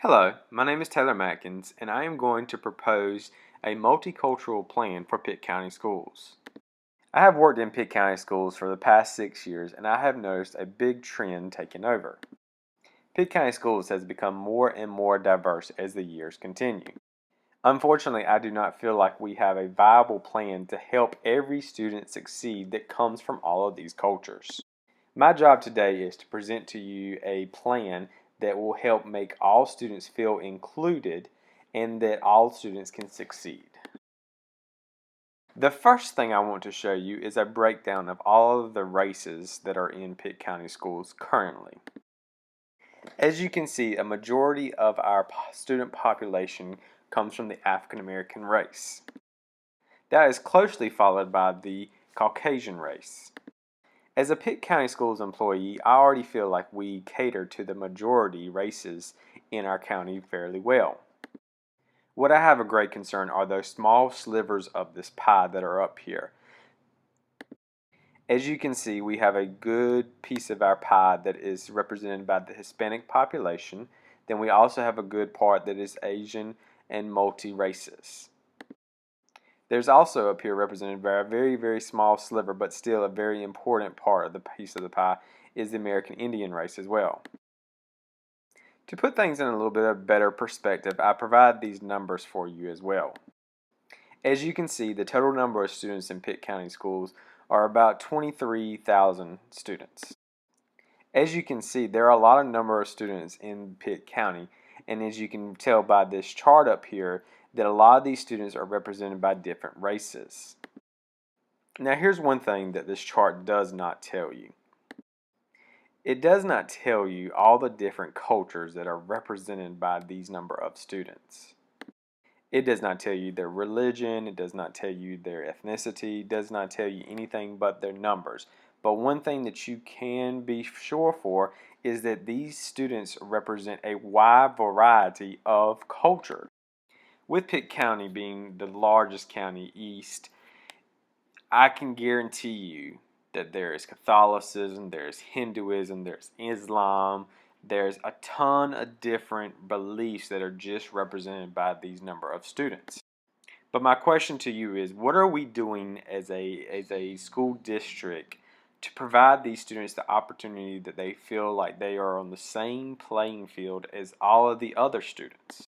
Hello, my name is Taylor Matkins, and I am going to propose a multicultural plan for Pitt County schools. I have worked in Pitt County schools for the past 6 years, and I have noticed a big trend taking over. Pitt County schools has become more and more diverse as the years continue. Unfortunately, I do not feel like we have a viable plan to help every student succeed that comes from all of these cultures. My job today is to present to you a plan that will help make all students feel included and that all students can succeed. The first thing I want to show you is a breakdown of all of the races that are in Pitt County schools currently. As you can see, a majority of our student population comes from the African American race. That is closely followed by the Caucasian race. As a Pitt County Schools employee, I already feel like we cater to the majority races in our county fairly well. What I have a great concern are those small slivers of this pie that are up here. As you can see, we have a good piece of our pie that is represented by the Hispanic population. Then we also have a good part that is Asian and multi-races. There's also up here represented by a very, very small sliver, but still a very important part of the piece of the pie is the American Indian race as well. To put things in a little bit of better perspective, I provide these numbers for you as well. As you can see, the total number of students in Pitt County schools are about 23,000 students. As you can see, there are a lot of number of students in Pitt County, and as you can tell by this chart up here, that a lot of these students are represented by different races. Now here's one thing that this chart does not tell you. It does not tell you all the different cultures that are represented by these number of students. It does not tell you their religion, it does not tell you their ethnicity, it does not tell you anything but their numbers. But one thing that you can be sure for is that these students represent a wide variety of culture. With Pitt County being the largest county east, I can guarantee you that there is Catholicism, there's Hinduism, there's Islam, there's a ton of different beliefs that are just represented by these number of students. But my question to you is, what are we doing as a school district to provide these students the opportunity that they feel like they are on the same playing field as all of the other students?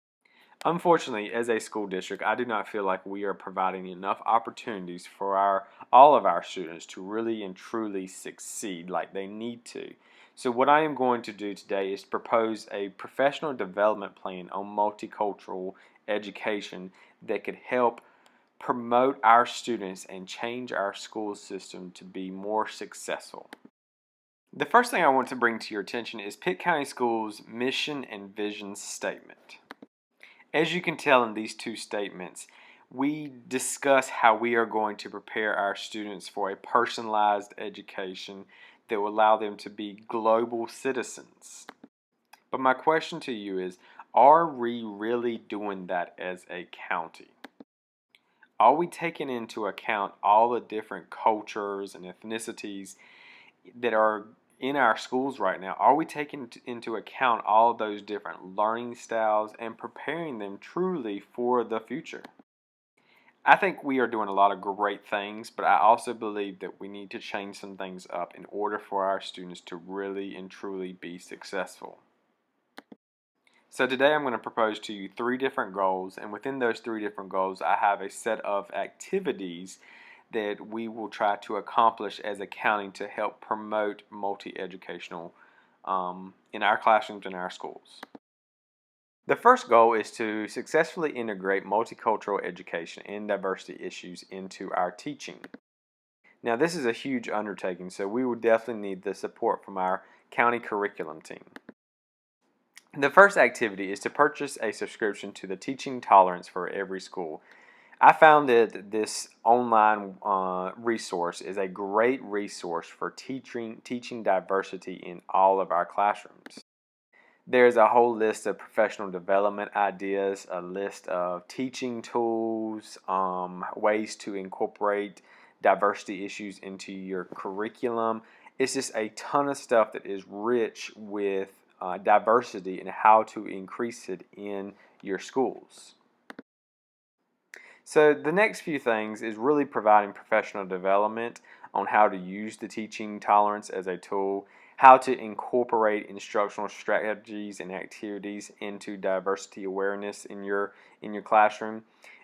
Unfortunately, as a school district, I do not feel like we are providing enough opportunities for all of our students to really and truly succeed like they need to. So what I am going to do today is propose a professional development plan on multicultural education that could help promote our students and change our school system to be more successful. The first thing I want to bring to your attention is Pitt County Schools' mission and vision statement. As you can tell in these two statements, we discuss how we are going to prepare our students for a personalized education that will allow them to be global citizens. But my question to you is, are we really doing that as a county? Are we taking into account all the different cultures and ethnicities that are in our schools right now? Are we taking into account all those different learning styles and preparing them truly for the future? I think we are doing a lot of great things, but I also believe that we need to change some things up in order for our students to really and truly be successful. So today I'm going to propose to you 3 different goals, and within those 3 different goals I have a set of activities that we will try to accomplish as a county to help promote multi-educational in our classrooms and our schools. The first goal is to successfully integrate multicultural education and diversity issues into our teaching. Now this is a huge undertaking, so we will definitely need the support from our county curriculum team. The first activity is to purchase a subscription to the Teaching Tolerance for Every School. I found that this online resource is a great resource for teaching diversity in all of our classrooms. There's a whole list of professional development ideas, a list of teaching tools, ways to incorporate diversity issues into your curriculum. It's just a ton of stuff that is rich with diversity and how to increase it in your schools. So the next few things is really providing professional development on how to use the teaching tolerance as a tool, how to incorporate instructional strategies and activities into diversity awareness in your classroom,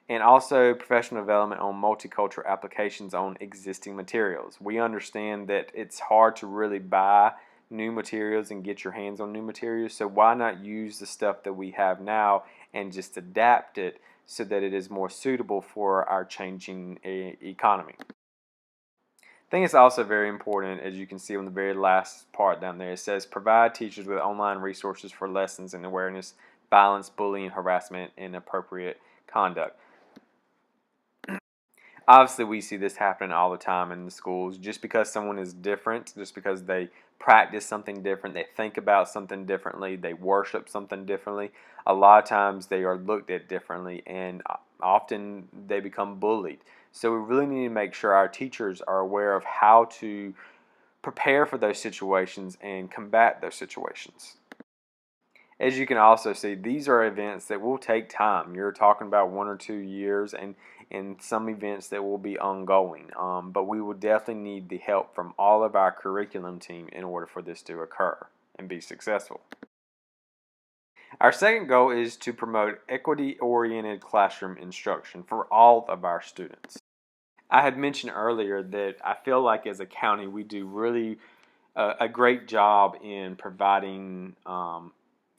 and also professional development on multicultural applications on existing materials. We understand that it's hard to really buy new materials and get your hands on new materials, so why not use the stuff that we have now and just adapt it so that it is more suitable for our changing economy. I think it's also very important, as you can see on the very last part down there, it says provide teachers with online resources for lessons and awareness, violence, bullying, harassment, and appropriate conduct. Obviously, we see this happening all the time in the schools. Just because someone is different, just because they practice something different, they think about something differently, they worship something differently, a lot of times they are looked at differently, and often they become bullied. So we really need to make sure our teachers are aware of how to prepare for those situations and combat those situations. As you can also see, these are events that will take time. You're talking about 1 or 2 years, and some events that will be ongoing. But we will definitely need the help from all of our curriculum team in order for this to occur and be successful. Our second goal is to promote equity-oriented classroom instruction for all of our students. I had mentioned earlier that I feel like as a county we do really a great job in providing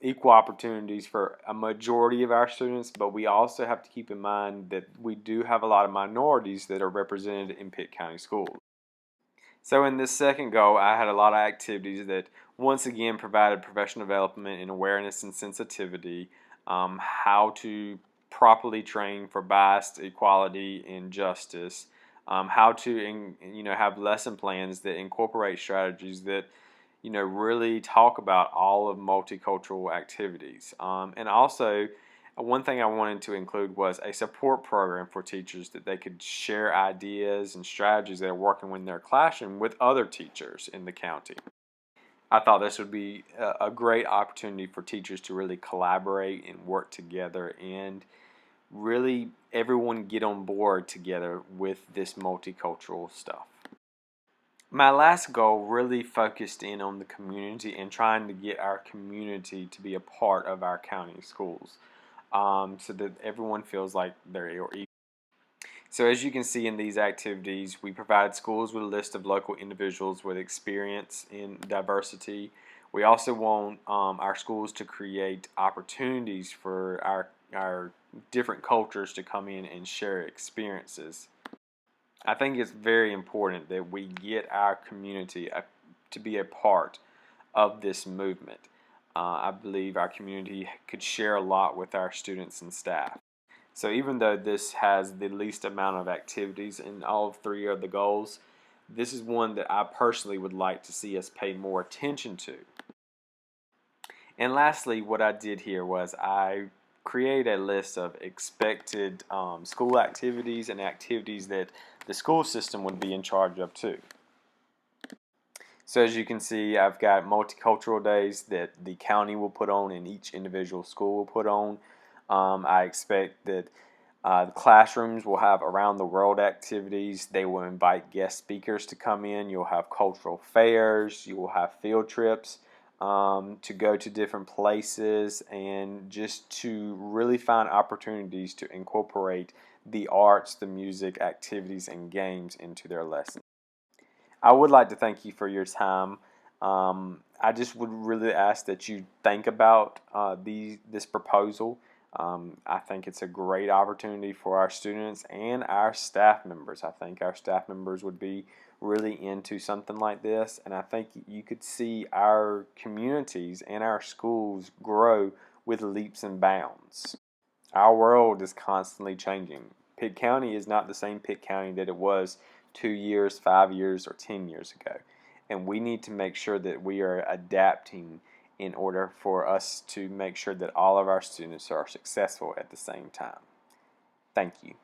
equal opportunities for a majority of our students, but we also have to keep in mind that we do have a lot of minorities that are represented in Pitt County schools. So in this second goal, I had a lot of activities that once again provided professional development in awareness and sensitivity, how to properly train for bias, equality, and justice, how to have lesson plans that incorporate strategies that really talk about all of multicultural activities. And also, one thing I wanted to include was a support program for teachers that they could share ideas and strategies that are working in their classroom with other teachers in the county. I thought this would be a great opportunity for teachers to really collaborate and work together and really everyone get on board together with this multicultural stuff. My last goal really focused in on the community and trying to get our community to be a part of our county schools, so that everyone feels like they're equal. So as you can see in these activities, we provided schools with a list of local individuals with experience in diversity. We also want our schools to create opportunities for our different cultures to come in and share experiences. I think it's very important that we get our community to be a part of this movement. I believe our community could share a lot with our students and staff. So even though this has the least amount of activities in all 3 of the goals, this is one that I personally would like to see us pay more attention to. And lastly, what I did here was I create a list of expected school activities and activities that the school system would be in charge of too. So as you can see, I've got multicultural days that the county will put on and each individual school will put on. I expect that the classrooms will have around the world activities. They will invite guest speakers to come in. You'll have cultural fairs. You will have field trips to go to different places and just to really find opportunities to incorporate the arts, the music, activities, and games into their lessons. I would like to thank you for your time. I just would really ask that you think about this proposal. I think it's a great opportunity for our students and our staff members. I think our staff members would be really into something like this, and I think you could see our communities and our schools grow with leaps and bounds. Our world is constantly changing. Pitt County is not the same Pitt County that it was 2 years, 5 years, or 10 years ago. And we need to make sure that we are adapting in order for us to make sure that all of our students are successful at the same time. Thank you.